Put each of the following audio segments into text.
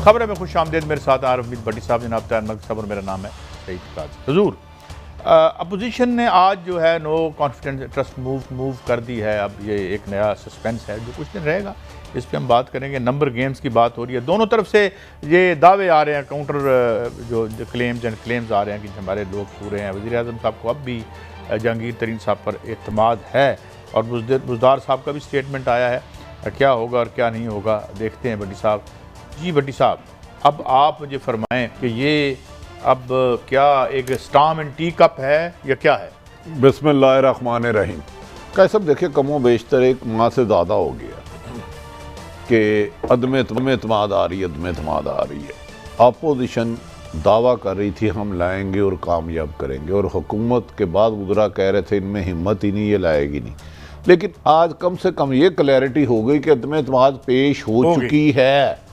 खबर है मैं खुश आमदेद, मेरे साथ आरिफ भट्टी साहब, जनाब तैयार साहब और मेरा नाम है सईद काजी। हुजूर, अपोजिशन ने आज जो है नो कॉन्फिडेंस ट्रस्ट मूव कर दी है। अब ये एक नया सस्पेंस है जो कुछ दिन रहेगा, इस पर हम बात करेंगे। नंबर गेम्स की बात हो रही है, दोनों तरफ से ये दावे आ रहे हैं, काउंटर जो क्लेम्स आ रहे हैं कि हमारे लोग पूरे हैं। वज़ीर-ए-आज़म साहब को अब भी जहांगीर तरीन साहब पर एतमाद है और बुज़दार साहब का भी स्टेटमेंट आया है। क्या होगा और क्या नहीं होगा देखते हैं। भट्टी साहब जी, भट्टी साहब अब आप मुझे फरमाएं कि ये अब क्या एक स्टाम एंड टी कप है या क्या है? बिस्मिल्लाहिर्रहमानिर्रहीम। कैसे देखिए, कमो बेशतर एक माह से ज़्यादा हो गया कि अदम एतमाद आ रही है। अपोजिशन दावा कर रही थी हम लाएंगे और कामयाब करेंगे, और हुकूमत के बाद वज़रा कह रहे थे इनमें हिम्मत ही नहीं, ये लाएगी नहीं। लेकिन आज कम से कम ये क्लैरिटी हो गई कि अदम एतमाद पेश हो चुकी है।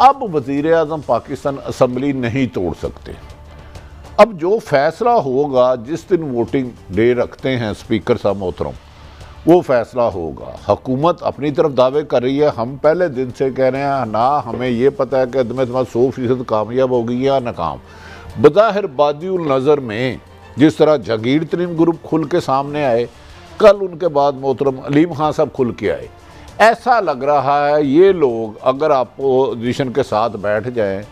अब वज़ीर-ए-आज़म पाकिस्तान असम्बली नहीं तोड़ सकते। अब जो फैसला होगा, जिस दिन वोटिंग डे रखते हैं स्पीकर साहब मोहतरम, वो फैसला होगा। हुकूमत अपनी तरफ दावे कर रही है, हम पहले दिन से कह रहे हैं ना, हमें ये पता है कि अदम एतमाद 100% कामयाब होगी या नाकाम। बज़ाहिर बादिउल नज़र में जिस तरह जहांगीर तरीन ग्रुप खुल के सामने आए, कल उनके बाद मोहतरम अलीम खान साहब खुल के आए, ऐसा लग रहा है ये लोग अगर अपोजिशन के साथ बैठ जाएं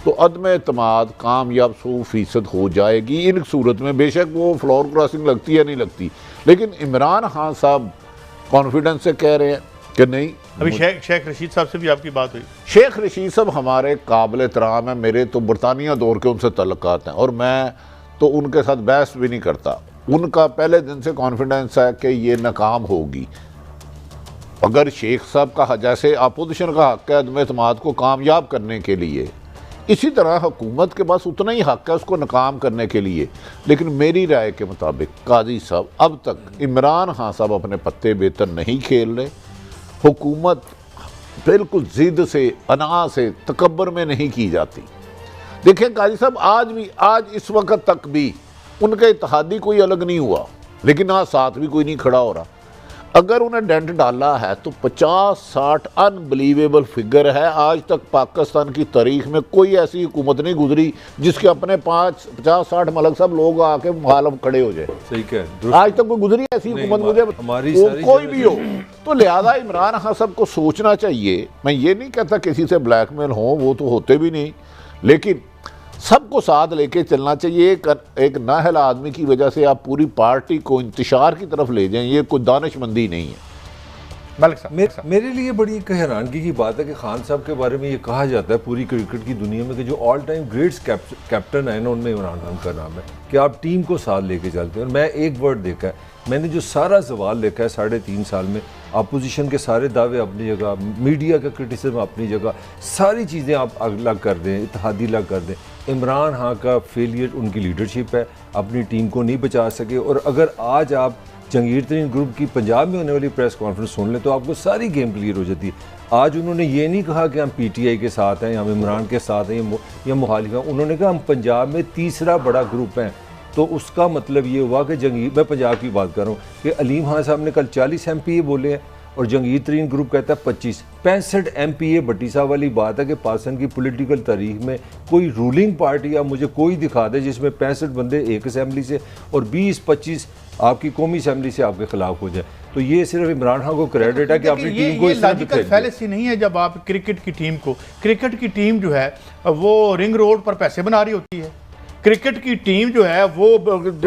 तो अदम एतमाद कामयाब 100% हो जाएगी। इन सूरत में बेशक वो फ्लोर क्रॉसिंग लगती है नहीं लगती, लेकिन इमरान खान साहब कॉन्फिडेंस से कह रहे हैं कि नहीं। अभी शेख रशीद साहब से भी आपकी बात हुई? शेख रशीद साहब हमारे काबिल एहतराम है, मेरे तो बरतानिया दौर के उनसे तल्लुकात हैं और मैं तो उनके साथ बहस भी नहीं करता। उनका पहले दिन से कॉन्फिडेंस है कि ये नाकाम होगी। अगर शेख साहब का जैसे अपोजिशन का हक है अदम एतमाद को कामयाब करने के लिए, इसी तरह हुकूमत के पास उतना ही हक है उसको नाकाम करने के लिए। लेकिन मेरी राय के मुताबिक काजी साहब अब तक इमरान खान साहब अपने पत्ते बेहतर नहीं खेल रहे। हुकूमत बिल्कुल ज़िद से, अना से, तकब्बर में नहीं की जाती। देखें काजी साहब, आज इस वक्त तक भी उनका इत्तेहादी कोई अलग नहीं हुआ, लेकिन आज साथ भी कोई नहीं खड़ा हो रहा। अगर उन्हें डेंट डाला है तो 50-60 अनबिलीवेबल फिगर है। आज तक पाकिस्तान की तारीख में कोई ऐसी हुकूमत नहीं गुजरी जिसके अपने 50-60 मलक सब लोग आके मुखालफ खड़े हो जाए। सही कह, आज तक कोई गुजरी ऐसी हुकूमत मुझे कोई भी हो। तो लिहाजा इमरान खान साहब को सोचना चाहिए। मैं ये नहीं कहता किसी से ब्लैकमेल हो, वो तो होते भी नहीं, लेकिन सबको साथ लेके चलना चाहिए। एक नाहल आदमी की वजह से आप पूरी पार्टी को इंतशार की तरफ ले जाएं, ये कोई दानिशमंदी नहीं है। मलिक साहब, मेरे लिए बड़ी एक हैरानगी की बात है कि खान साहब के बारे में ये कहा जाता है पूरी क्रिकेट की दुनिया में कि जो ऑल टाइम ग्रेट्स कैप्टन है ना, उनमें इमरान खान का नाम है कि आप टीम को साथ लेके चलते हैं। और मैं एक वर्ड देखा है, मैंने जो सारा सवाल देखा है 3.5 साल में, अपोजिशन के सारे दावे अपनी जगह, मीडिया का क्रिटिसिज्म अपनी जगह, सारी चीज़ें आप अलग कर दें, इत्तेहादी अलग कर दें। इमरान खान का फेलियर उनकी लीडरशिप है, अपनी टीम को नहीं बचा सके। और अगर आज आप जहांगीर तरीन ग्रुप की पंजाब में होने वाली प्रेस कॉन्फ्रेंस सुन लें तो आपको सारी गेम क्लियर हो जाती है। आज उन्होंने ये नहीं कहा कि हम पीटीआई के साथ हैं या हम इमरान के साथ हैं या मुखालिफ हैं। उन्होंने कहा हम पंजाब में तीसरा बड़ा ग्रुप हैं। तो उसका मतलब ये हुआ कि जहांगीर, मैं पंजाब की बात कर रहा हूँ, कि अलीम खान साहब ने कल 40 MPA बोले हैं और जहांगीर तरीन ग्रुप कहता है 25। 65 MPA भट्टी साहब वाली बात है कि पाकिस्तान की पॉलिटिकल तारीख में कोई रूलिंग पार्टी या मुझे कोई दिखा दे जिसमें 65 बंदे एक असम्बली से और 20-25 आपकी कौमी असम्बली से आपके खिलाफ हो जाए। तो ये सिर्फ इमरान खान को क्रेडिट है कि अपनी टीम को इस तरह लॉजिकल फैलेसी नहीं है। जब आप क्रिकेट की टीम जो है वो रिंग रोड पर पैसे बना रही होती है। क्रिकेट की टीम जो है वो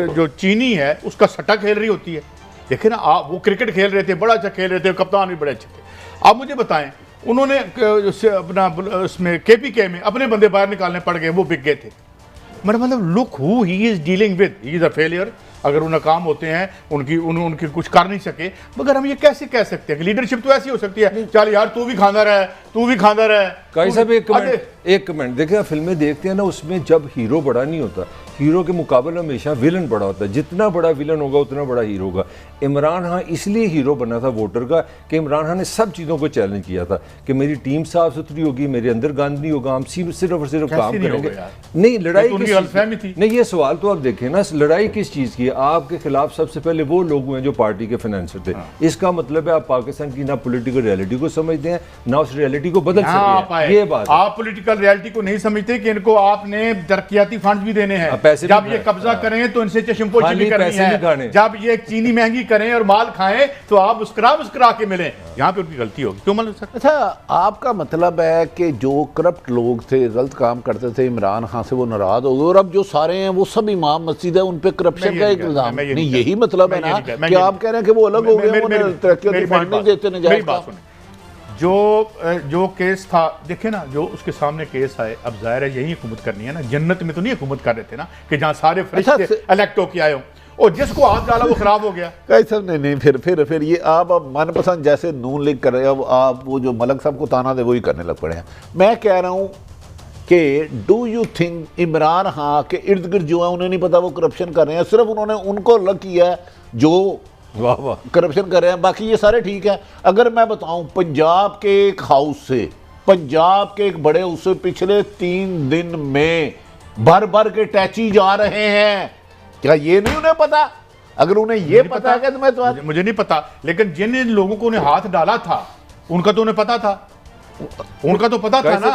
जो चीनी है उसका सट्टा खेल रही होती है। देखिए ना, आप वो क्रिकेट खेल रहे थे, बड़ा अच्छा खेल रहे थे, कप्तान भी बड़े अच्छे थे। आप मुझे बताएं, उन्होंने अपना उसमें KPK में अपने बंदे बाहर निकालने पड़ गए, वो बिक गए थे। मेरा मतलब look who he is dealing with, he is a failure. अगर वो नाकाम होते हैं, उनकी कुछ कर नहीं सके, मगर हम ये कैसे कह सकते हैं कि लीडरशिप तो ऐसी हो सकती है, चल यार तू भी खानदार है, तू भी खानदार है। काई साहब एक कमेंट देखिए, फिल्में देखते हैं ना, उसमें जब हीरो बड़ा नहीं होता, हीरो के मुकाबले हमेशा विलन बड़ा होता है। जितना बड़ा विलन होगा उतना बड़ा हीरो होगा। इमरान खान इसलिए हीरो बना था वोटर का कि इमरान खान ने सब चीज़ों को चैलेंज किया था कि मेरी टीम साफ सुथरी होगी, मेरे अंदर गंद नहीं होगा, हम सिर्फ और सिर्फ काम करेंगे। नहीं, लड़ाई किस, नहीं, ये सवाल तो आप देखें ना, लड़ाई किस चीज़ की है? आपके खिलाफ सबसे पहले वो लोग हैं जो पार्टी के फाइनेंसर थे। इसका मतलब है आप पाकिस्तान की ना पॉलिटिकल रियलिटी को समझते हैं, ना उस रियलिटी रियलिटी को बदल सकते हैं। ये बात आप पॉलिटिकल रियलिटी को नहीं समझते कि इनको आपने तरक्याती फंड भी देने हैं, पैसे जब ये कब्जा करें तो इनसे चशमपोशी भी करनी है, जब ये चीनी महंगी करें और माल खाएं तो आप मुस्कुरा के मिलें। यहाँ पे उनकी गलती होगी। क्यों मतलब सर? अच्छा, आपका मतलब है कि जो करप्ट लोग थे, गलत काम करते थे, इमरान खान से वो नाराज हो गए और अब जो सारे हैं वो सब इमाम मस्जिद है, उन पे करप्शन का एक इल्जाम नहीं, यही मतलब है ना कि आप कह रहे हैं कि वो अलग हो गए, तरक्की फंड नहीं देते। मेरी बात सुने, जो केस था देखे ना, जो उसके सामने केस आए, अब जाहिर है यही हुकूमत करनी है ना। जन्नत में तो नहीं हुकूमत कर रहे थे ना कि जहां सारे फरिश्ते इलेक्ट होके आए हों, और जिसको हाथ डाला वो खराब हो गया। कई सब नहीं, फिर ये आप अब मनपसंद जैसे नून लीग कर रहे हो, अब आप वो जो मलक साहब को ताना दे वही करने लग पड़े हैं। मैं कह रहा हूँ कि do you think Imran Khan के इर्द गिर्द जो है उन्हें नहीं पता वो करप्शन कर रहे हैं, सिर्फ उन्होंने उनको अलग किया है जो करप्शन कर रहे हैं, बाकी ये सारे ठीक है। अगर मैं बताऊं, पंजाब के एक हाउस से, पंजाब के एक बड़े हाउस से पिछले 3 दिन में भर भर के टैची जा रहे हैं, क्या ये नहीं उन्हें पता? अगर उन्हें ये पता है तो मैं तो मुझे नहीं पता, लेकिन जिन लोगों को उन्हें हाथ डाला था उनका तो उन्हें पता था, उनका तो पता था ना।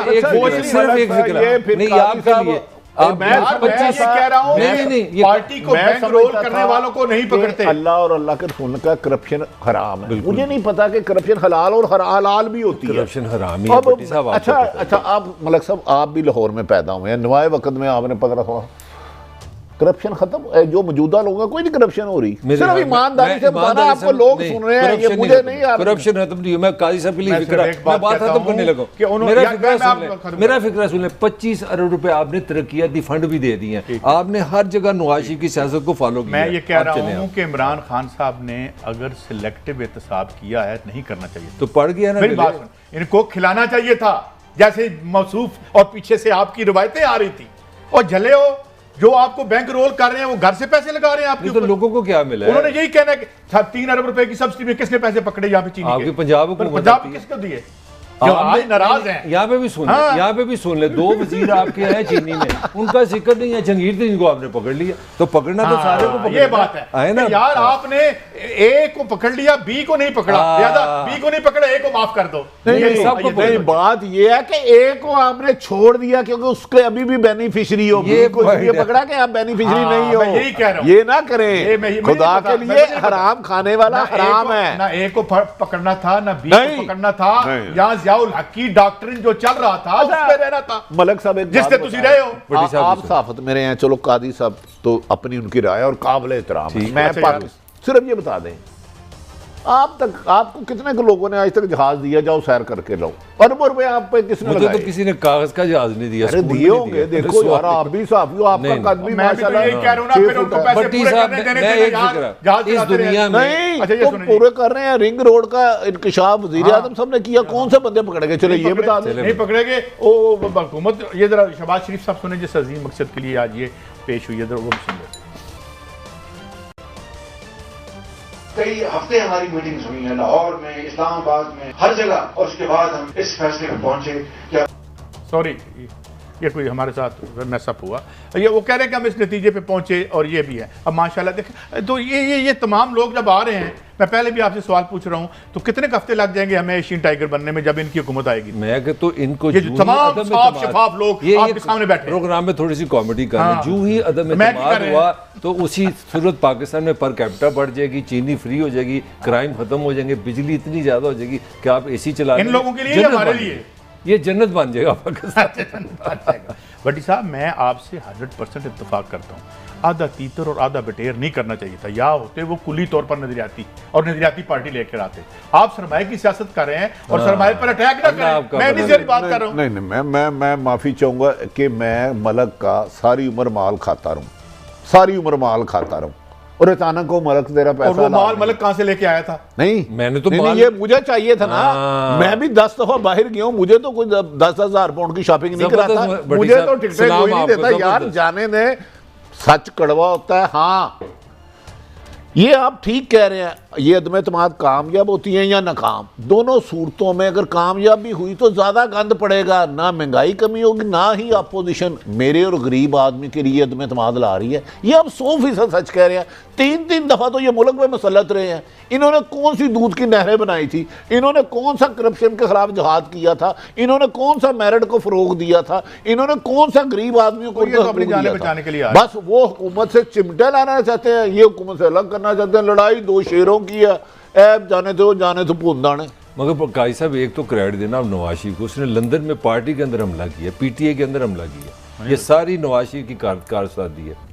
पार्टी को बैंक रोल करने वालों को नहीं पकड़ते। अल्लाह और अल्लाह के रसूल का करप्शन हराम है। मुझे नहीं पता कि करप्शन हलाल और हलाल भी होती है। करप्शन हराम ही है। अच्छा, आप मलक साहब, आप भी लाहौर में पैदा हुए हैं, नवाए वक्त में आपने पकड़ा हुआ करप्शन खत्म, जो मौजूदा लोगों का कोई नहीं करप्शन हो रही, सिर्फ ईमानदारी से बताना। आपको लोग सुन रहे हैं, ये मुझे नहीं आ रहा। करप्शन खत्म नहीं, मैं काजी साहब के लिए मैं बात खत्म करने लगा। मेरा फिक्र सुन ले, 25 अरब रुपए आपने तरक्याती फंड भी दे दिए हैं, आपने हर जगह नवाज शरीफ की सियासत को फॉलो किया। मैं ये कह रहा हूँ कि इमरान खान साहब ने अगर सिलेक्टिव एहतसाब किया है, नहीं करना चाहिए तो पड़ गया ना। मेरी बात सुन, इनको खिलाना चाहिए था, जैसे मौसूफ और पीछे से आपकी रिवायतें आ रही थी, और झले हो जो आपको बैंक रोल कर रहे हैं, वो घर से पैसे लगा रहे हैं आपके तो लोगों को क्या मिला है? उन्होंने यही कहना है कि 3 अरब रुपए की सब्सिडी में किसने पैसे पकड़े यहाँ पे चीनी आपके पंजाब किसको दिए? आज नाराज हैं। यहाँ पे भी सुन ले, यहाँ पे भी सुन ले, 2 वजीर आपके हैं चीनी में, उनका जिक्र नहीं है। जंगीर सिंह को आपने पकड़ लिया, तो पकड़ना तो सारे को पकड़ना। ये बात है ना यार, आपने ए को पकड़ लिया, बी को नहीं पकड़ा, बी को नहीं पकड़ा, ए को माफ कर दो। नहीं, बात ये है कि ए को आपने छोड़ दिया क्योंकि उसके अभी भी बेनिफिशियरी हो, ये पकड़ा कि आप बेनिफिशियरी नहीं हो। यही कह रहा हूं, ये ना करें, खुदा के लिए हराम खाने वाला हराम है। ना ए को पकड़ना था, ना बी को पकड़ना था। यहाँ जियाउल हक की डॉक्ट्रिन जो चल रहा था उस पे रहना था। मलक साहब, जिससे तुसी रहे हो, आप साफत में रहे हैं, चलो कादी साहब तो अपनी उनकी राय और काबिल एहतराम है। मैं सिर्फ ये बता दें, आपको कितने लोगों ने आज तक जहाज दिया, जाओ सैर करके लो, अरबों रुपए आप पे किसने लगाए? तो किसी ने कागज का जहाज नहीं दिया, दिए होंगे। देखो यार, आप भी साफ हो, आपका कद भी माशाल्लाह। मैं कह रहा हूं ना, फिर उनको पैसे पूरे करने देने चाहिए। जहाज इस दुनिया में नहीं तो पूरे कर रहे हैं। रिंग रोड का इंकशाफ वज़ीर आज़म साहब ने किया, कौन से बंदे पकड़ेंगे? चलो ये बता दें। नहीं पकड़ेंगे वो हुकूमत। ये जरा शहबाज शरीफ साहब सुने, जिस अजीम मकसद के लिए आज ये पेश हुई है, वो सुन लेते। कई हफ्ते हमारी मीटिंग्स हुई हैं लाहौर में, इस्लामाबाद में, हर जगह, और उसके बाद हम इस फैसले पर पहुंचे कि सॉरी ये कोई हमारे साथ मैसअप हुआ, ये वो कह रहे हैं कि हम इस नतीजे पे पहुंचे, और ये भी है। अब माशाल्लाह देखें तो ये तमाम लोग जब आ रहे हैं, मैं पहले भी आपसे सवाल पूछ रहा हूं, तो कितने हफ्ते लग जाएंगे हमें एशियन टाइगर बनने में जब इनकी हुकूमत आएगी? मैं कि तो इनको ये तमाम साफ शफाफ लोग आपके सामने बैठे, प्रोग्राम में थोड़ी सी कॉमेडी करना, जो ही अदम एतमाद हुआ तो उसी सूरत पाकिस्तान में पर कैपिटा बढ़ जाएगी, चीनी फ्री हो जाएगी, क्राइम खत्म हो जाएंगे, बिजली इतनी ज्यादा हो जाएगी कि आप एसी चला, इन लोगों के लिए, हमारे लिए ये जन्नत बन जाएगा पाकिस्तान। भट्टी साहब, मैं आपसे 100% इत्तेफाक करता हूँ, आधा तीतर और आधा बटेर नहीं करना चाहिए था। या होते वो कुली तौर पर नजरियाती पार्टी लेकर आते। आप सरमाए की सियासत कर रहे हैं और सरमाए पर अटैक ना करें। मैं नहीं बात कर रहा हूँ। नहीं, मैं माफी चाहूंगा कि मैं मलक का सारी उम्र माल खाता रहूं, और अचानक को मलक तेरा पैसा, और वो माल मलक कहां से लेके आया था? नहीं, मैंने तो नहीं, ये मुझे चाहिए था ना। मैं भी 10 दफा बाहर गया हूं, मुझे तो कोई 10,000 पाउंड की शॉपिंग नहीं कराता, मुझे तो टिकटें कोई नहीं देता। यार जाने दे, सच कड़वा होता है। हाँ, ये आप ठीक कह रहे हैं, ये अदम एतमाद कामयाब होती है या नाकाम, दोनों सूरतों में अगर कामयाब भी हुई तो ज़्यादा गंद पड़ेगा, ना महंगाई कमी होगी, ना ही अपोजिशन मेरे और गरीब आदमी के लिए अदम एतमाद ला रही है। ये आप 100% सच कह रहे हैं। 3 दफा तो ये मुल्क में मसलत रहे हैं। इन्होंने कौन सी दूध की नहरें बनाई थी, इन्होंने कौन सा करप्शन के खिलाफ जहाद किया था, इन्होंने कौन सा मेरिट को फरोग दिया था, इन्होंने कौन सा गरीब आदमियों को तो अपनी जाने बचाने के लिए बस वो हुकूमत से चिमटे लाना चाहते हैं, ये हुकूमत से अलग करना चाहते हैं। लड़ाई 2 शेरों की है, ऐब जाने तो पूंदाने। मगर काजी साहब एक तो क्रेडिट देना अब नवाज शरीफ को, उसने लंदन में पार्टी के अंदर हमला किया, पीटीए के अंदर हमला किया, ये सारी नवाज शरीफ की कारसादी है।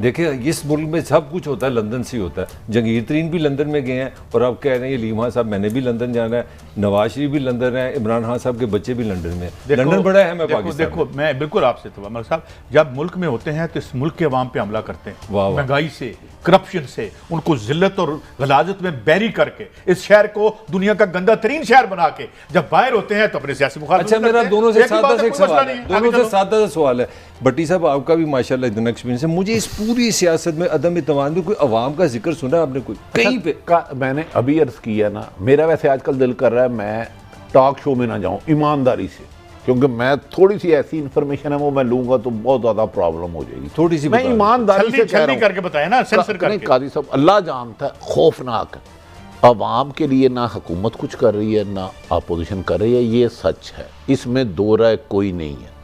देखिए इस मुल्क में सब कुछ होता है लंदन से ही होता है। जंगीर तरीन भी लंदन में गए हैं और अब कह रहे हैं लीमा साहब मैंने भी लंदन जाना है, नवाज शरीफ भी लंदन है, इमरान खान साहब के बच्चे भी लंदन में। लंदन बड़ा है। मैं देखो मैं बिल्कुल आपसे तो अमर साहब, जब मुल्क में होते हैं तो इस मुल्क के अवाम पे हमला करते हैं, महंगाई से, करप्शन से, उनको जिल्लत और गलाजत में बैरी करके इस शहर को दुनिया का गंदा तरीन शहर बना के जब बाहर होते हैं तो अपने सियासी मुखालिफ। अच्छा मेरा दोनों से सादा से एक सवाल है, दोनों से सादा सवाल है। भट्टी साहब आपका भी माशाल्लाह इतना एक्सपीरियंस है, मुझे इस पूरी सियासत में अदम इत्मीनान में कोई अवाम का जिक्र सुना आपने कोई कहीं पे? मैंने अभी अर्ज किया ना, मेरा वैसे आजकल दिल कर रहा है मैं टॉक शो में ना जाऊं ईमानदारी से, क्योंकि मैं थोड़ी सी ऐसी इन्फॉर्मेशन है वो मैं लूंगा तो बहुत ज्यादा प्रॉब्लम हो जाएगी। थोड़ी सी मैं ईमानदारी से कह रहा हूं करके बताया ना, सेंसर करके। काजी साहब अल्लाह जानता है, खौफनाक है। अवाम के लिए ना हुकूमत कुछ कर रही है ना अपोजिशन कर रही है, ये सच है, इसमें दो राय कोई नहीं है।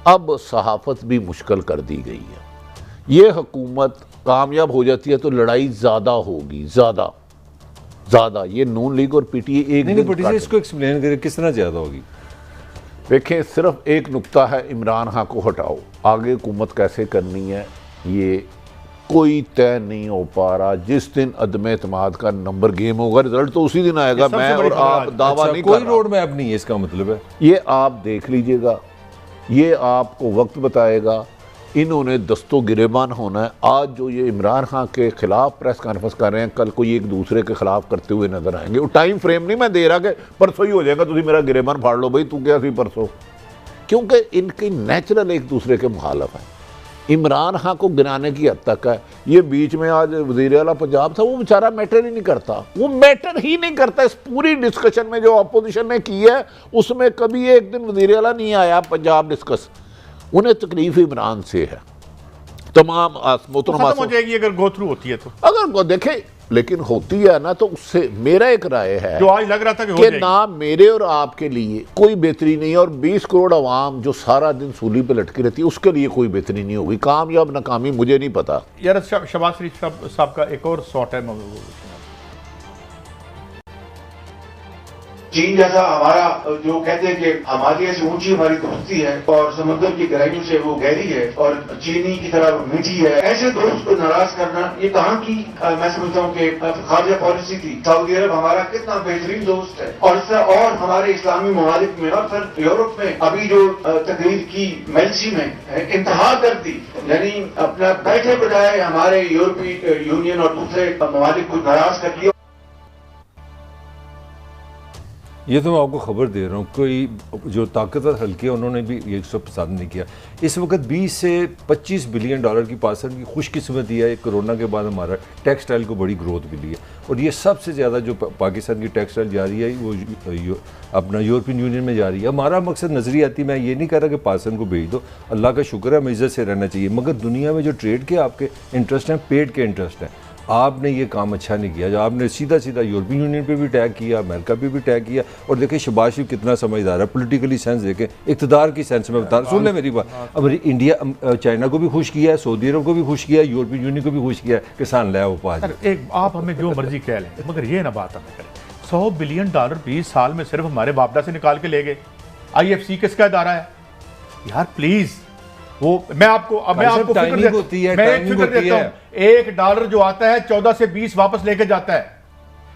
अब सहाफत भी मुश्किल कर दी गई है। ये हुकूमत कामयाब हो जाती है तो लड़ाई ज़्यादा होगी, ज़्यादा। ये नून लीग और पीटीए एक नहीं, इसको एक्सप्लेन करें किस तरह ज़्यादा होगी। देखें सिर्फ एक नुक्ता है, इमरान खान को हटाओ, आगे हुकूमत कैसे करनी है ये कोई तय नहीं हो पा रहा। जिस दिन अदम एतमाद का नंबर गेम होगा रिजल्ट तो उसी दिन आएगा। मैं और आप दावा नहीं कर रहा, कोई रोड मैप नहीं है, इसका मतलब है ये आप देख लीजिएगा, ये आपको वक्त बताएगा। इन्होंने दस्तों गिरेबान होना है। आज जो ये इमरान खान के खिलाफ प्रेस कॉन्फ्रेंस कर रहे हैं, कल कोई एक दूसरे के खिलाफ करते हुए नजर आएंगे। वो टाइम फ्रेम नहीं मैं दे रहा कि परसों ही हो जाएगा, तुम मेरा गिरेबान फाड़ लो भाई, तू क्या सी परसों, क्योंकि इनकी नेचुरल एक दूसरे के मुखालफ है। इमरान खान को गिराने की हद तक है। ये बीच में आज वज़ीर आला पंजाब था, वो बेचारा मैटर ही नहीं करता, वो मैटर ही नहीं करता। इस पूरी डिस्कशन में जो अपोजिशन ने की है उसमें कभी एक दिन वज़ीर आला नहीं आया पंजाब डिस्कस। उन्हें तकलीफ इमरान से है, तमाम खत्म हो जाएगी अगर गो थ्रू होती है तो। अगर देखे लेकिन होती है ना तो उससे मेरा एक राय है जो आज लग रहा था कि ना मेरे और आपके लिए कोई बेहतरी नहीं है, और 20 करोड़ आवाम जो सारा दिन सूली पे लटकी रहती है उसके लिए कोई बेहतरी नहीं होगी। कामयाब नाकामी मुझे नहीं पता। यार शहबाज शरीफ साहब का एक और शॉट है, चीन जैसा हमारा जो कहते हैं कि हमारी ऐसी ऊंची हमारी दोस्ती है और समुद्र की गहराइयों से वो गहरी है और चीनी की तरह मीठी है, ऐसे दोस्त को नाराज करना ये कहाँ की मैं समझता हूँ कि खारजा पॉलिसी थी। सऊदी अरब हमारा कितना बेहतरीन दोस्त है और हमारे इस्लामी ममालिक में और फिर यूरोप में अभी जो तकरीर की मेलसी में इंतहा कर दी, यानी अपना बैठे बजाय हमारे यूरोपीय यूनियन और दूसरे ममालिक को नाराज कर दिया। ये तो मैं आपको खबर दे रहा हूँ, कोई जो ताकतवर हल्के उन्होंने भी ये सब पसंद नहीं किया। इस वक्त 20 से 25 बिलियन डॉलर की पाकिस्तान की खुशकिस्मती है, कोरोना के बाद हमारा टेक्सटाइल को बड़ी ग्रोथ मिली है और ये सबसे ज़्यादा जो पाकिस्तान की टेक्सटाइल जा रही है वो अपना यूरोपियन यूनियन में जा रही है। हमारा मकसद नजरियाती, मैं ये नहीं कह रहा कि पाकिस्तान को भेज दो, अल्लाह का शुक्र है, हमें इज्जत से रहना चाहिए, मगर दुनिया में जो ट्रेड के आपके इंटरेस्ट हैं, पेड के इंटरेस्ट हैं, आपने ये काम अच्छा नहीं किया। जो आपने सीधा यूरोपियन यूनियन पे भी अटैक किया, अमेरिका पे भी अटैक किया। और देखिए शहबाज शरीफ कितना समझदार है, पॉलिटिकली सेंस देखें, इक़्तिदार की सेंस में बता, सुन ले मेरी बात। अब इंडिया चाइना को भी खुश किया है, सऊदी अरब को भी खुश किया है, यूरोपियन यूनियन को भी खुश किया है, किसान लाया वो पास। एक आप हमें जो मर्जी कह लें मगर ये ना बात हमें करें, $100 बिलियन 20 साल में सिर्फ हमारे बापदा से निकाल के ले गए। IFC किसका इदारा है यार, प्लीज वो मैं आपको टाइमिंग होती है, टाइमिंग होती है। $1 जो आता है 14 से 20 वापस लेके जाता है।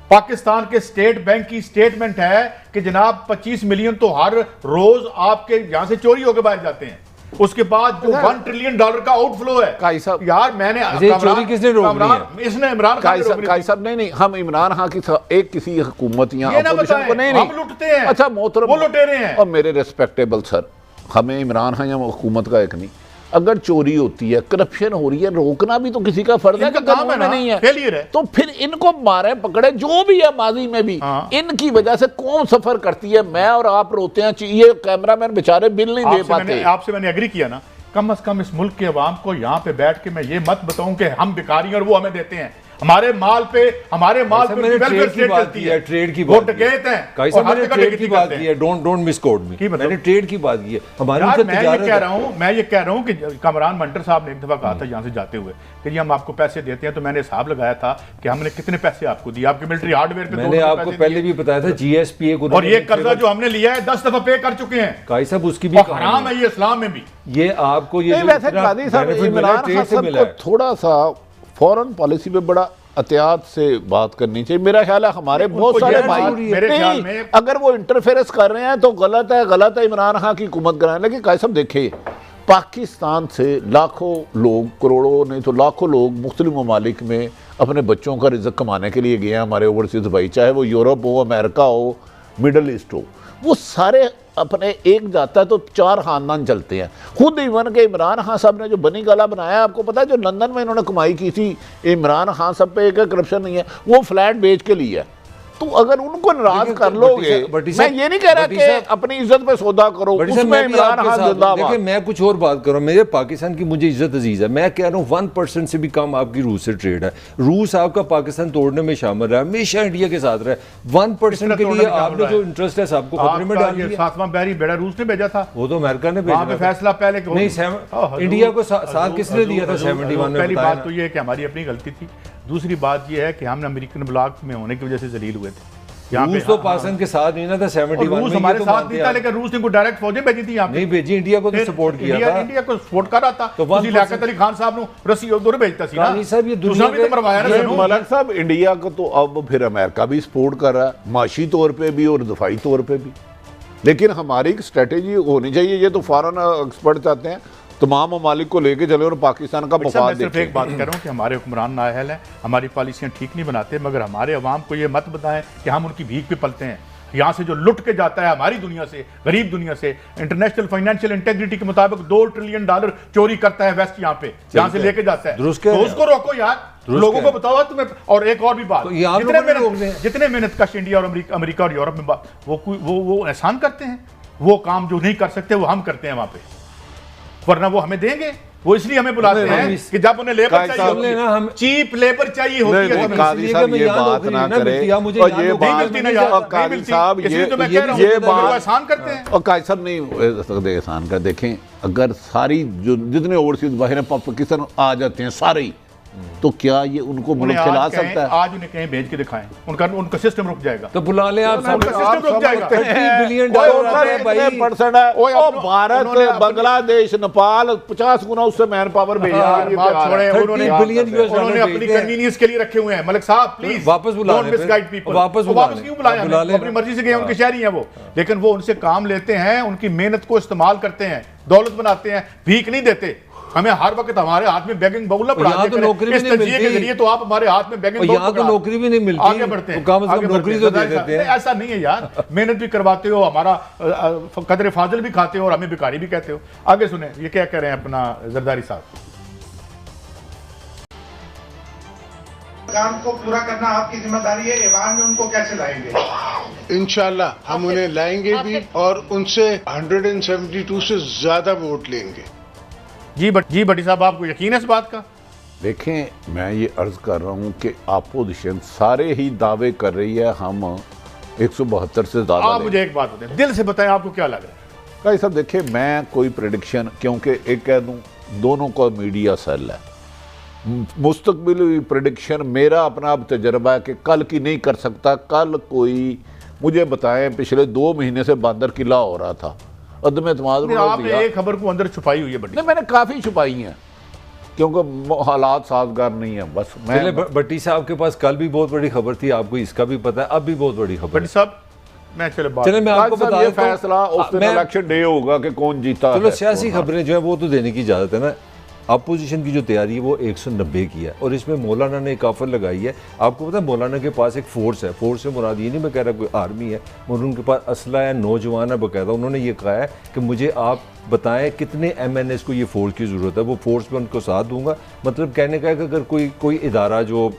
पाकिस्तान के स्टेट बैंक की स्टेटमेंट है कि जनाब 25 मिलियन तो हर रोज आपके यहां से चोरी होकर बाहर जाते हैं। उसके बाद जो $1 ट्रिलियन का आउटफ्लो है यार, मैंने चोरी किसने रोक ली? इसने इमरान खान नहीं, हम इमरान खान की एक किसी हुकूमत या अपोजिशन को नहीं लुटते हैं। अच्छा मोहतरम, वो लुटेरे हैं। और मेरे रिस्पेक्टेबल सर, हमें इमरान खान या हुकूमत का एक नहीं, अगर चोरी होती है, करप्शन हो रही है, रोकना भी तो किसी का फर्ज है कि काम में नहीं है, फेलियर है, तो फिर इनको मारे पकड़े जो भी है। माजी में भी इनकी वजह से कौन सफर करती है, मैं और आप रोते हैं, ये कैमरामैन बेचारे बिल नहीं दे पाते। आपसे मैंने एग्री किया ना कम से कम इस मुल्क के अवाम को यहाँ पे बैठ के मैं ये मत बताऊं कि हम भिखारी और वो हमें देते हैं। हमारे माल पे मैंने ट्रेड की बात की है, ट्रेड की वो डकैत हैं। काई साहब मैंने ट्रेड की बात की है, डोंट मिसकोट मी, मैंने ट्रेड की बात की है। हमारी यार मैं ये कह रहा हूं कि कामरान मंटर साहब ने एक दफा कहा था यहां से जाते हुए कि जी हम आपको पैसे देते हैं, तो मैंने हिसाब लगाया था कि हमने कितने पैसे आपको दिए, आपके मिलिट्री हार्डवेयर पे। मैंने आपको पहले भी बताया था जीएसपीए को, और ये कर्जा जो हमने लिया है 10 दफा पे कर चुके हैं। काई साहब उसकी भी हराम है ये इस्लाम में भी। ये आपको ये वैसे कादी साहब इमरान खान साहब को थोड़ा सा फॉरेन पॉलिसी पे बड़ा एहतियात से बात करनी चाहिए। मेरा ख्याल है हमारे बहुत सारे भाई मेरे ख्याल में अगर वो इंटरफेरेंस कर रहे हैं तो गलत है इमरान खान की हुकूमत कराएं। लेकिन काई साहब देखिए, पाकिस्तान से लाखों लोग, करोड़ों नहीं तो लाखों लोग मुख्तलिफ ममालिक में अपने बच्चों का रिज़्क़ कमाने के लिए गए हैं। हमारे ओवरसीज़ भाई, चाहे वो यूरोप हो, अमेरिका हो, मिडल ईस्ट हो, वो सारे अपने एक जाता है तो 4 खानदान चलते हैं। खुद इवन के इमरान खान साहब ने जो बनी गाला बनाया, आपको पता है जो लंदन में इन्होंने कमाई की थी, इमरान खान साहब पे एक करप्शन नहीं है, वो फ्लैट बेच के लिया। तो अगर उनको नाराज कर लोगे, मैं ये नहीं कह रहा कि अपनी इज्जत पे सौदा करो, उसमें इमरान खान जिंदाबाद। देखिए मैं कुछ और बात कर रहा हूं, मेरे पाकिस्तान की मुझे इज्जत अजीज है। मैं कह रहा हूं 1% से भी कम आपकी रूस से ट्रेड है। रूस आपका पाकिस्तान तोड़ने में शामिल रहा, हमेशा इंडिया के साथ रहा। 1% के लिए आपने जो इंटरेस्ट है सबको खतरे में डाल दिया। 7वां बैरी बेड़ा रूस ने भेजा था, वो तो अमेरिका ने भेजा। फैसला पहले नहीं, इंडिया को साथ किसने दिया था 71 में? पहली बात तो ये है कि हमारी अपनी गलती थी। दूसरी बात ये है कि हमने अमेरिकन ब्लॉक में होने की वजह से जलील हुए थे। रूस तो पाकिस्तान के साथ नहीं ना था 71 रूस हमारे साथ नहीं था, लेकिन रूस ने कोई डायरेक्ट फौजें भेजी थी यहाँ पे। नहीं भेजी, इंडिया को तो सपोर्ट किया था। इंडिया को सपोर्ट कर रहा था। तो लियाकत अली खान साहब ने रस्सी उधर भेजता सी ना। साहब ये दुनिया में तो मरवाया ना मलक साहब, इंडिया को तो अब फिर अमेरिका भी सपोर्ट कर रहा है, माशी तौर पे भी और दफाई तौर पे भी। लेकिन हमारी एक स्ट्रेटेजी होनी चाहिए। ये तो फॉरेन एक्सपर्ट चाहते हैं तमाम ममालिक को लेके चले और पाकिस्तान का मफाद देखें। सिर्फ एक बात कर रहा हूँ कि हमारे हुक्मरान नाअहल हैं, हमारी पॉलिसियाँ ठीक नहीं बनाते, मगर हमारे अवाम को ये मत बताएं कि हम उनकी भीख पे पलते हैं। यहाँ से जो लुट के जाता है हमारी दुनिया से, गरीब दुनिया से, इंटरनेशनल फाइनेंशियल इंटेग्रिटी के मुताबिक $2 ट्रिलियन चोरी करता है वेस्ट यहाँ पे, यहाँ से लेके जाता है। तो उसको रोको यार, लोगों को बताओ तुम्हें। और एक और भी बात, जितने मेहनत कश इंडिया और अमेरिका और यूरोप में वो एहसान करते हैं, वो काम जो नहीं कर सकते वो हम करते हैं वहां पे, वरना वो हमें देंगे। वो इसलिए हमें बुलाते हैं कि जब उन्हें लेबर चाहिए, हम चीप लेबर चाहिए होती है। कादी साहब ये बात ना करें, और ये बात कादी साहब ये बात आसान करते हैं। और कादी साहब नहीं आसान कर। देखें, अगर सारी जो जितने ओवरसीज बाहर पाकिस्तान आ जाते हैं सारे, तो क्या ये उनको मुल्क चला सकता है? आज उन्हें कहीं भेज के दिखाएं, उनका सिस्टम रुक जाएगा। तो बुला लें आप, सिस्टम रुक जाएगा। $30 बिलियन भारत, बांग्लादेश, नेपाल 50 गुना उससे मैन पावर भेजा। उन्होंने अपनी कन्वीनियंस के लिए रखे हुए हैं। मलिक साहब प्लीज वापस बुला लें, वापस क्यों बुलाया? अपनी मर्जी से गए, उनके शहरी हैं वो, लेकिन वो उनसे काम लेते हैं, उनकी मेहनत को इस्तेमाल करते हैं, दौलत बनाते हैं, भीख नहीं देते। हमें हर वक्त हमारे हाथ में बैगिंग बाउल ना पड़ा तो नौकरी इस तजिए के जरिए, तो आप हमारे हाथ में बैगिंग बाउल, यहाँ तो नौकरी भी नहीं मिलती, आगे बढ़ते हैं, नौकरी तो दे देते हैं। ऐसा नहीं है यार, मेहनत भी करवाते हो, हमारा कदर फाजिल भी खाते हो और हमें भिखारी भी कहते हो। आगे सुने ये क्या कह रहे हैं अपना जरदारी साहब। काम को पूरा करना आपकी जिम्मेदारी है। ईवान में उनको कैसे लाएंगे? इंशाल्लाह हम उन्हें लाएंगे भी और उनसे 172 से ज्यादा वोट लेंगे। जी भट्टी साहब, आपको यकीन है इस बात का? देखें, मैं ये अर्ज कर रहा हूँ कि अपोजिशन सारे ही दावे कर रही है हम 172 से ज्यादा। आप मुझे एक बात बताएं, दिल से बताएं आपको क्या लग रहा है? भाई साहब देखिए, मैं कोई प्रेडिक्शन, क्योंकि एक कह दूँ दोनों का मीडिया सेल है, मुस्तकबिल प्रेडिक्शन मेरा अपना अब तजर्बा है कि कल की नहीं कर सकता। कल कोई मुझे बताएं, पिछले 2 महीने से बंदर किला हो रहा था, आपने एक खबर को अंदर छुपाई हुई है बड़ी। नहीं, मैंने काफ़ी छुपाई हैं क्योंकि हालात साजगार नहीं है। बस मैं भट्टी साहब के पास कल भी बहुत बड़ी खबर थी, आपको इसका भी पता है, अब भी बहुत बड़ी खबर। भट्टी साहब मैं आपको बता, ये फैसला उस दिन इलेक्शन डे होगा कि कौन जीता। चलो सियासी खबरें जो है वो तो देने की इजाज़त है ना। अपोजिशन की जो तैयारी है वो 190 की है, और इसमें मौलाना ने एक ऑफर लगाई है। आपको पता है मौलाना के पास एक फोर्स है, फोर्स से मुराद ये नहीं मैं कह रहा कोई आर्मी है, मगर उनके पास असला है, नौजवान है बाकायदा। उन्होंने ये कहा है कि मुझे आप बताएं कितने MNS को ये फोर्स की ज़रूरत है, वो फोर्स में उनको साथ दूंगा। मतलब कहने का है कि अगर कोई इदारा जो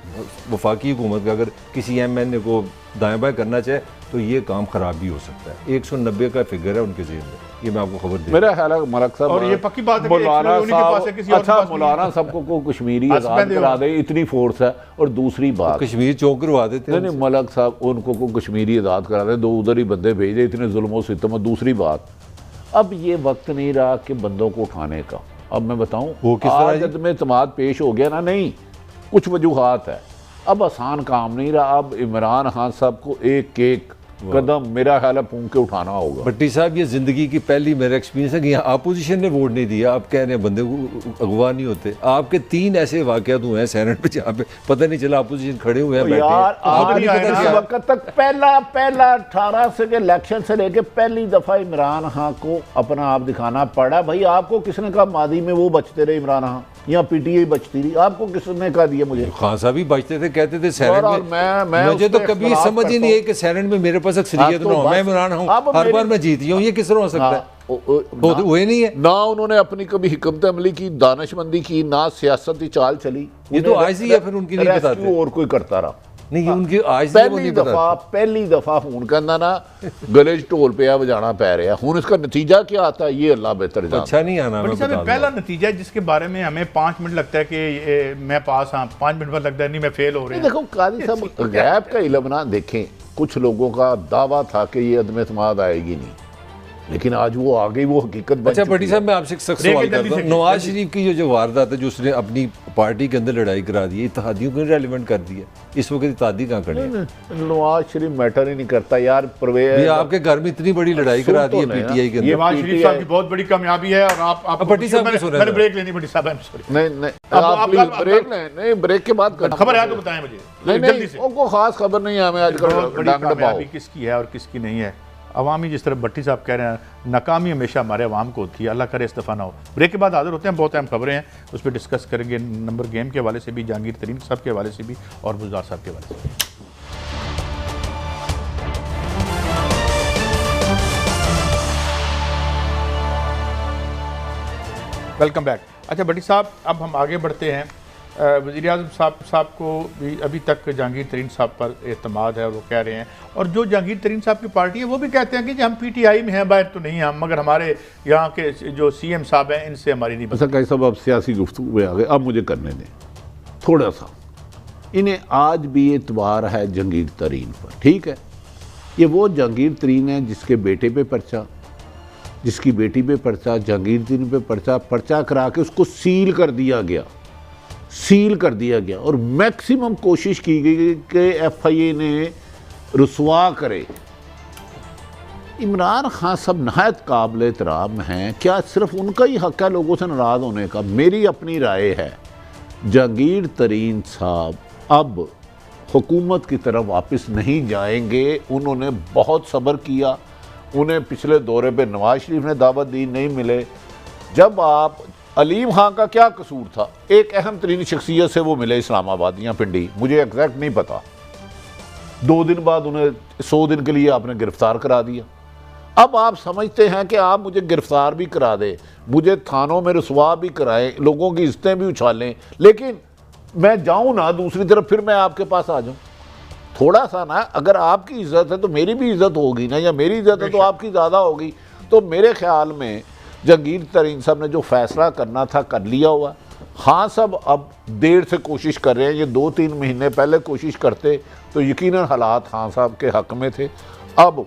वफाकी हुकूमत का अगर किसी MNA को दाएँ बाएँ करना चाहे तो ये काम ख़राब भी हो सकता है। 190 का फिगर है उनके ज़हन में। ये मैं आपको खबर दे मेरा ख्याल है मलक साहब, और ये पक्की बात है कि मौलाना उन्हीं के पास है, किसी और के अच्छा पास नहीं। मौलाना सबको को कश्मीरी आज़ाद करा दे, इतनी फोर्स है। और दूसरी बात, कश्मीर चौक करवा देते हैं। नहीं मलक साहब उनको को कश्मीरी आज़ाद करा दे, 2 उधर ही बंदे भेज दे, इतने जुल्म और सितम। दूसरी बात, अब ये वक्त नहीं रहा कि बंदों को उठाने का। अब मैं बताऊं वो किस तरह जी? आज में इत्मीनान पेश हो गया ना, नहीं कुछ वजूहात है, अब आसान काम नहीं रहा। अब इमरान खान साहब को एक एक कदम मेरा ख्याल है पूंछ के उठाना होगा। भट्टी साहब, ये जिंदगी की पहली मेरा एक्सपीरियंस है कि यहाँ अपोजिशन ने वोट नहीं दिया। आप कह रहे हैं बंदे को अगवा नहीं होते। आपके 3 ऐसे वाकयात हुए हैं सेनेट पे जहाँ पे पता नहीं चला अपोजिशन खड़े हुए हैं, बैठे हैं। यार आपको नहीं पता इस चला। वक्त तक पहला 18 से के इलेक्शन से लेके पहली दफा इमरान खान को अपना आप दिखाना पड़ा। भाई आपको किसने कहा मादी में वो बचते रहे इमरान खान, या पीटीआई बचती रही? आपको किसने कहा दिया? मुझे खान साहब भी बचते थे, कहते थे सेनेट और में। मैं मुझे तो उसपे कभी इख्तिलाफ समझ ही करता नहीं है हूं। कि सेनेट में मेरे पास अक्सरियत तो ना हो, मैं बस इमरान हूँ, अब हर मेरी- बार मैं जीती हूँ, ये किस तरह हो सकता है? ना- हुए नहीं है। ना उन्होंने अपनी कभी हिकमत अमली की, दानिशमंदी की, ना सियासती चाल चली। ये तो आज ही है, फिर उनकी नहीं रेस्क्यू बताते। और कोई करता रहा। नहीं, उनकी आज से वो नहीं पहली दफा हूं कहना ना गले च ढोल पे बजाना पै रहा। हूं इसका नतीजा क्या आता है ये अल्लाह बेहतर जानता है। अच्छा नहीं आना। बड़ी मैं साहब, बता पहला दूं। नतीजा है जिसके बारे में हमें 5 मिनट लगता है कि मैं पास हाँ, 5 मिनट बाद लगता है नहीं मैं फेल हो रहे हैं। देखो काजी साहब, गैप का इल्म ना देखें। कुछ लोगों का दावा था कि ये अदम एतमाद आएगी नहीं, लेकिन आज वो आ गई, वो हकीकत बन अच्छा चुकी भट्टी है। साहब, मैं आपसे एक सख्त सवाल करता हूँ। नवाज शरीफ की जो वारदात है, जो उसने अपनी पार्टी के अंदर लड़ाई करा दी है, इत्तेहादियों को रेलिवेंट कर दिया। इस वक्त इत्तेहादी कहाँ खड़े हैं? नवाज शरीफ मैटर ही नहीं करता यार। परवेज ये आपके घर में इतनी बड़ी लड़ाई करा दी है पीटीआई के अंदर। नवाज शरीफ साहब की बहुत बड़ी कामयाबी है। और आप भट्टी साहब की सुन रहे मैंने हैं। ब्रेक लेनी, भट्टी साहब सॉरी। नहीं अब आप आप- प्लीज आप- ब्रेक लें। नहीं ब्रेक के बाद करना। खबर है तो बताएं मुझे नहीं जल्दी नहीं से। उनको खास खबर नहीं है हमें बहुत आजकल। बड़ी डंग डपाओ। कामयाबी किसकी है और किसकी नहीं है। अवामी जिस तरह भट्टी साहब कह रहे हैं, नाकामी हमेशा हमारे अवाम को होती है, अल्लाह करे इस दफ़ा ना हो। ब्रेक के बाद हाजिर होते हैं, बहुत अहम खबरें हैं, उस पर डिस्कस करेंगे। नंबर गेम के हवाले से भी, जहांगीर तरीन साहब के हवाले से भी, और बुज़दार साहब के हवाले से भी। Welcome back. अच्छा भट्टी साहब, अब हम आगे बढ़ते हैं। वज़ीर आज़म साहब को भी अभी तक जहांगीर तरीन साहब पर एतमाद है, और वो कह रहे हैं, और जो जहांगीर तरीन साहब की पार्टी है वो भी कहते हैं कि जी हम पीटीआई में हैं, बाहर तो नहीं हम, मगर हमारे यहाँ के जो सीएम साहब हैं इनसे हमारी नहीं ऐसा कहीं सब अब सियासी गुफ्तगू में आ गए। अब मुझे करने दें थोड़ा सा। इन्हें आज भी एतबार है जहांगीर तरीन पर, ठीक है। ये वो जहांगीर तरीन है जिसके बेटे पे पर्चा, जिसकी बेटी पे पर्चा, जहांगीर तरीन पे पर्चा करा के उसको सील कर दिया गया, सील कर दिया गया। और मैक्सिमम कोशिश की गई कि एफआईए ने रुसवा करे। इमरान खान सब नहायत काबिल एहतराम हैं, क्या सिर्फ उनका ही हक है लोगों से नाराज़ होने का? मेरी अपनी राय है जहांगीर तरीन साहब अब हुकूमत की तरफ वापस नहीं जाएंगे। उन्होंने बहुत सब्र किया, उन्हें पिछले दौरे पे नवाज शरीफ ने दावत दी, नहीं मिले। जब आप अलीम खान का क्या कसूर था? एक अहम तरीन शख्सियत से वो मिले इस्लामाबाद या पिंडी, मुझे एग्जैक्ट नहीं पता। 2 दिन बाद उन्हें 100 दिन के लिए आपने गिरफ्तार करा दिया। अब आप समझते हैं कि आप मुझे गिरफ्तार भी करा दें, मुझे थानों में रुसवा भी कराएं, लोगों की इज्जतें भी उछालें, लेकिन मैं जाऊं ना दूसरी तरफ, फिर मैं आपके पास आ जाऊं। थोड़ा सा ना, अगर आपकी इज्जत है तो मेरी भी इज्जत होगी ना, या मेरी इज्जत है तो आपकी ज़्यादा होगी। तो मेरे ख्याल में जहांगीर तरीन साहब ने जो फैसला करना था कर लिया हुआ। हाँ सब अब देर से कोशिश कर रहे हैं, ये 2-3 महीने पहले कोशिश करते तो यकीनन हालात खान साहब के हक में थे। अब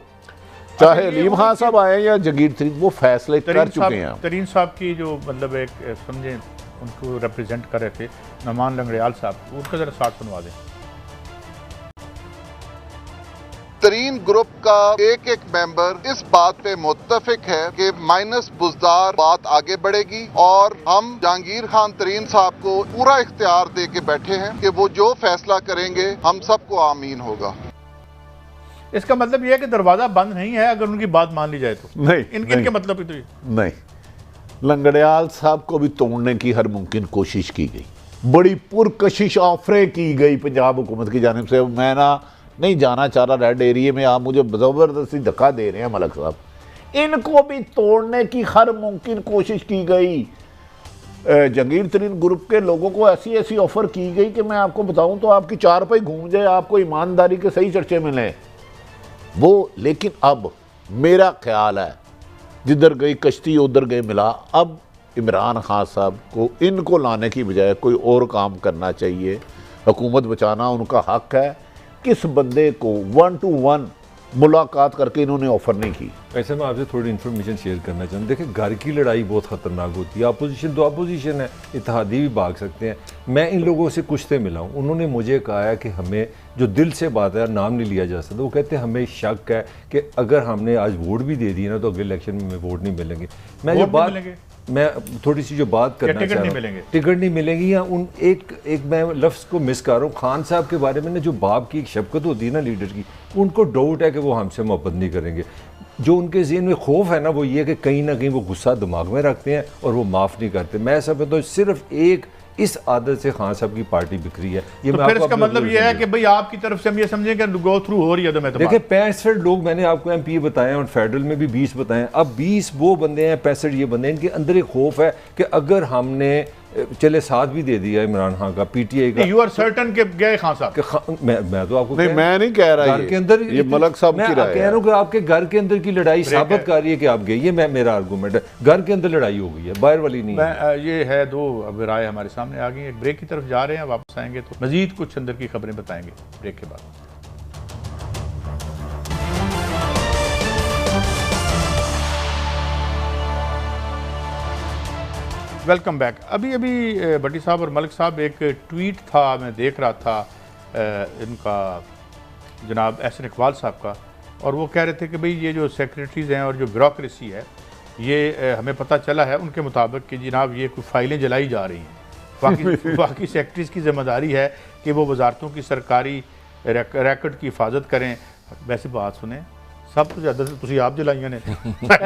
चाहे अलीम खान साहब आए या जहांगीर तरीन, वो फैसले कर चुके हैं। तरीन साहब की जो मतलब एक समझे उनको रिप्रेजेंट कर रहे थे नमान लंगड़ियाल साहब, उनका जरा साथ सुनवा दें। तरीन ग्रुप का एक एक मेंबर इस बात पे मुत्तफिक है कि माइनस बुज़दार बात आगे बढ़ेगी, और हम जहांगीर खान तरीन साहब को पूरा इख्तियार दे के बैठे हैं कि वो जो फैसला करेंगे हम सबको आमीन होगा। इसका मतलब यह है कि दरवाजा बंद नहीं है अगर उनकी बात मान ली जाए तो। नहीं, इनके मतलब ही तो ये। नहीं, लंगड़ियाल साहब को भी तोड़ने की हर मुमकिन कोशिश की गई, बड़ी पुरकशिश ऑफरें की गई पंजाब हुकूमत की जानिब से। मैं ना नहीं जाना चाह रहा रेड एरिया में, आप मुझे ज़बरदस्ती धक्का दे रहे हैं मलक साहब। इनको भी तोड़ने की हर मुमकिन कोशिश की गई। जहांगीर तरीन ग्रुप के लोगों को ऐसी ऐसी ऑफर की गई कि मैं आपको बताऊं तो आपकी 4 पे घूम जाए, आपको ईमानदारी के सही चर्चे मिलें वो। लेकिन अब मेरा ख्याल है जिधर गई कश्ती उधर गए मिला। अब इमरान खान साहब को इनको लाने की बजाय कोई और काम करना चाहिए। हुकूमत बचाना उनका हक है। किस बंदे को 1 to 1 मुलाकात करके इन्होंने ऑफर नहीं की। ऐसे में आपसे थोड़ी इन्फॉर्मेशन शेयर करना चाहूँ। देखिए, घर की लड़ाई बहुत ख़तरनाक होती है। अपोजिशन तो अपोजिशन है, इत्तेहादी भी भाग सकते हैं। मैं इन लोगों से कुछ से मिला हूँ, उन्होंने मुझे कहा है कि हमें जो दिल से बात है, नाम नहीं लिया जा सकता, वो कहते हैं हमें शक है कि अगर हमने आज वोट भी दे दिया ना तो अगले इलेक्शन में हमें वोट नहीं मिलेंगे। मैं थोड़ी सी जो बात करना चाह रहा हूँ, टिकट नहीं मिलेंगी या उन एक मैं लफ्ज़ को मिस कर रहा हूँ। खान साहब के बारे में ना जो बाप की एक शफकत होती है ना लीडर की, उनको डाउट है कि वो हमसे मोहब्बत नहीं करेंगे। जो उनके ज़हन में खौफ है ना वो ये कि कहीं ना कहीं वो गुस्सा दिमाग में रखते हैं और वो माफ़ नहीं करते। मैं समझता तो सिर्फ एक इस आदत से खान साहब की पार्टी बिखरी है। ये तो फिर इसका मतलब ये है कि भाई आपकी तरफ से हम ये समझें कि गो थ्रू हो रही है। तो मैं देखिए 65 लोग मैंने आपको MP बताए और फेडरल में भी 20 बताए। अब 20 वो बंदे हैं, 65 ये बंदे हैं, इनके अंदर एक खौफ है कि अगर हमने चले साथ भी दे दिया इमरान खान का, PTI का, यू आर सर्टन के गए खान साहब। मैं तो आपको नहीं, मैं नहीं कह रहा घर के अंदर ये मलक साहब की राय है। कह रहा हूँ कि आपके घर के अंदर की लड़ाई साबित कर रही है कि आप गए। ये मेरा आर्गूमेंट है, घर के अंदर लड़ाई हो गई है, बाहर वाली नहीं है। ये है दो अब राय हमारे सामने आ गई। एक ब्रेक की तरफ जा रहे हैं, वापस आएंगे तो मजीद कुछ अंदर की खबरें बताएंगे ब्रेक के बाद। Welcome back. अभी भट्टी साहब और मलिक साहब, एक ट्वीट था मैं देख रहा था इनका जनाब एहसन इकबाल साहब का, और वो कह रहे थे कि भाई ये जो सेक्रेटरीज़ हैं और जो ब्यूरोक्रेसी है ये हमें पता चला है उनके मुताबिक कि जनाब ये कुछ फाइलें जलाई जा रही हैं। बाकी सेक्रेटरीज़ की जिम्मेदारी है कि वो वजारतों की सरकारी रैकेट की हिफाजत करें। वैसे बात सुने, सब तो ज़्यादा तुसी आप जलाइया ने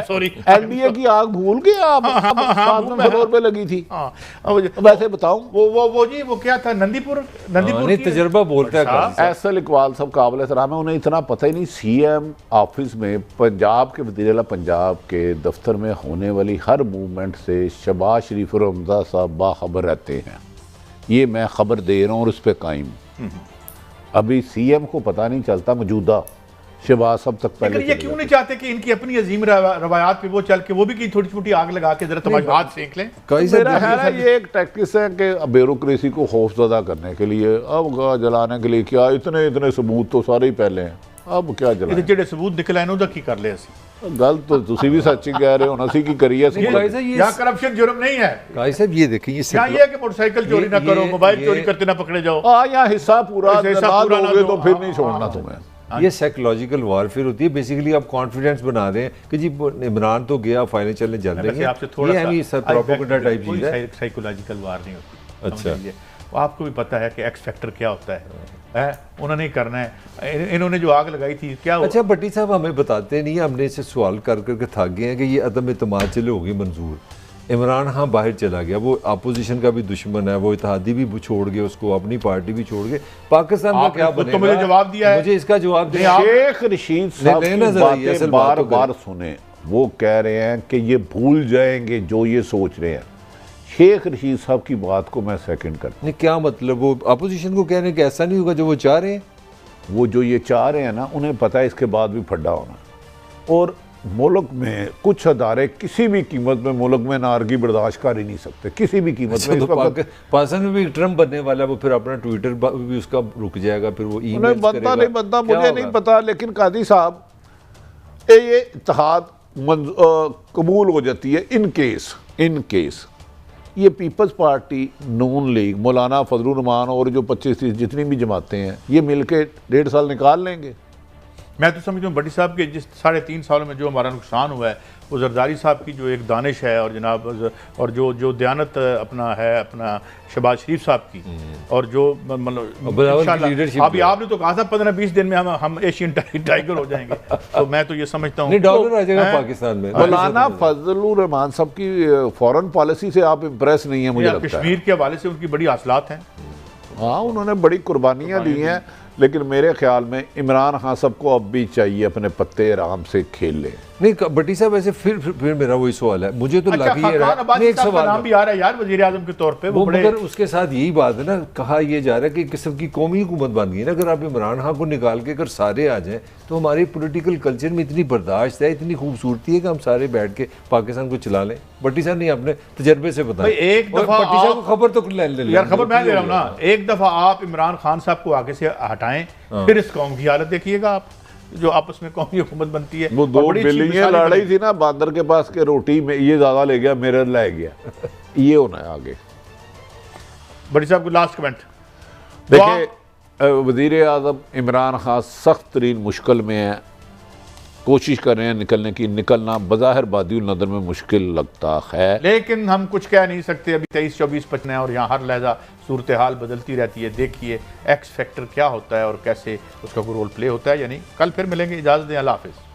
सॉरी LDA की आग भूल गए आप। 7 करोड़ पे लगी थी। वैसे बताऊं वो जी वो क्या था, नंदीपुर तजर्बा बोलता है। एहसन इकबाल साहब काबिल एहतराम है, उन्हें इतना पता ही नहीं। CM ऑफिस में पंजाब के वज़ीर आला पंजाब के दफ्तर में होने वाली हर मूवमेंट से शहबाज शरीफ और हमजा साहब बाखबर रहते हैं। ये मैं खबर दे रहा हूँ और उस पर कायम। अभी CM को पता नहीं चलता मौजूदा शहबाज साहब तक पहले। लेकिन ये क्यों नहीं चाहते कि इनकी अपनी अजीम रवायात पे वो चल के वो भी की थोड़ी छोटी आग लगा के जरा तुम्हारे हाथ सेंक लें? मेरा ख्याल है ये एक टैक्टिस है कि ब्यूरोक्रेसी को खौफजदा करने के लिए। अब जलाने के लिए क्या, इतने सबूत तो सारे ही पहले हैं, अब क्या जलाएं? जेडे सबूत निकले उहदा की कर ले असी। गल तो तुसी भी सच्ची कह रहे हो, नसी की करिए। यहाँ करप्शन जुर्म नहीं है गाई साहब, ये देखिए ये है कि मोटरसाइकिल चोरी ना करो, मोबाइल चोरी करते ना पकड़े जाओ। यहाँ हिस्सा पूरा दोगे तो फिर नहीं छोड़ना तुम्हें। ये साइकोलॉजिकल वॉरफेयर होती है। बेसिकली आप कॉन्फिडेंस बना दें कि जी इमरान तो गया, फाइनल चलने जल देंगे। आपसे थोड़ा सा प्रोपेगेंडा टाइप चीज है, साइकोलॉजिकल वार नहीं होती। अच्छा, आपको भी पता है कि एक्स फैक्टर क्या होता है उन्होंने ही करना है। इन्होंने जो आग लगाई थी क्या अच्छा भट्टी साहब हमें बताते नहीं, हमने इसे सवाल कर करके थक गए हैं कि ये अदम एतमाद चले होगी मंजूर। इमरान खान बाहर चला गया, वो अपोजिशन का भी दुश्मन है, वो इत्तेहादी भी छोड़ गए, उसको अपनी पार्टी भी छोड़ गए। पाकिस्तान का क्या बनेगा? तो मुझे जवाब दिया है, मुझे इसका जवाब दिया। शेख रशीद साहब की बातें बार बार सुने, वो कह रहे हैं कि ये भूल जाएंगे जो ये सोच रहे हैं। शेख रशीद साहब की बात को मैं सेकंड करता हूं। क्या मतलब? वो अपोजिशन को कह रहे हैं कि ऐसा नहीं होगा जो वो चाह रहे हैं। वो जो ये चाह रहे हैं ना, उन्हें पता है इसके बाद भी फड्डा होना। और मुल्क में कुछ अदारे किसी भी कीमत में मुल्क में नारगी बर्दाश्त कर ही नहीं सकते, किसी भी कीमत में। तो पाकिस्तान में भी ट्रम्प बनने वाला, वो फिर अपना ट्विटर भी उसका रुक जाएगा, फिर वो ईमेल्स बनता नहीं बनता मुझे नहीं पता। लेकिन कादी साहब ये इत्तेहाद कबूल हो जाती है इन केस ये पीपल्स पार्टी, नून लीग, मौलाना फजलुर रहमान और जो 25-30 जितनी भी जमातें हैं, ये मिलके 1.5 साल निकाल लेंगे। मैं तो समझता हूँ भट्टी साहब के जिस 3.5 सालों में जो हमारा नुकसान हुआ है, वो जरदारी साहब की जो एक दानिश है और जनाब और जो दयानत अपना है, अपना शहबाज शरीफ साहब की, और जो मतलब अभी आपने तो कहा था 15-20 दिन में हम एशियन टाइगर हो जाएंगे। तो मैं तो ये समझता हूँ डॉलर आ जाएगा पाकिस्तान में। मौलाना फजलुर रहमान साहब की फॉरेन पॉलिसी से आप इम्प्रेस नहीं है? मुझे लगता है कश्मीर के हवाले से उनकी बड़ी हासिलात हैं। हाँ, उन्होंने बड़ी कुर्बानियाँ दी हैं, लेकिन मेरे ख्याल में इमरान खान साहब को अब भी चाहिए अपने पत्ते आराम से खेल लें। नहीं भट्टी साहब ऐसे फिर मेरा वही सवाल है, मुझे तो लग ही रहा है एक सवाल नाम भी आ रहा है यार वजीर आजम के तौर पे, वो बड़े मगर उसके साथ यही बात है ना, कहा यह जा रहा है कि किस्म की कौमी हुकूमत बन गई ना। अगर आप इमरान खान को निकाल के अगर सारे आ जाएं तो हमारे पॉलिटिकल कल्चर में इतनी बर्दाश्त है, इतनी खूबसूरती है कि हम सारे बैठ के पाकिस्तान को चला लें। भट्टी साहब नहीं अपने तजर्बे से बताएं। एक दफा भट्टी साहब को खबर तो यार खबर मैं दे रहा हूँ ना, एक दफा आप इमरान खान साहब को आगे से हटाएं, फिर इस कौम की हालत देखिएगा आप, जो आपस में कौमी हुकूमत बनती है। वो 2 बिलियन लड़ाई थी ना बांदर के पास के रोटी में, ये ज्यादा ले गया मेरे ले गया, ये होना है आगे। बड़ी साहब को लास्ट कमेंट देखिए, वजीर आज़म इमरान खान सख्त तरीन मुश्किल में है, कोशिश कर रहे हैं निकलने की, निकलना बज़ाहिर बादियुल नज़र में मुश्किल लगता है, लेकिन हम कुछ कह नहीं सकते। अभी 23-24 बचने हैं और यहाँ हर लहजा सूरत हाल बदलती रहती है। देखिए एक्स फैक्टर क्या होता है और कैसे उसका कोई रोल प्ले होता है। यानी कल फिर मिलेंगे, इजाज़त दें, अल्लाह हाफ़िज़।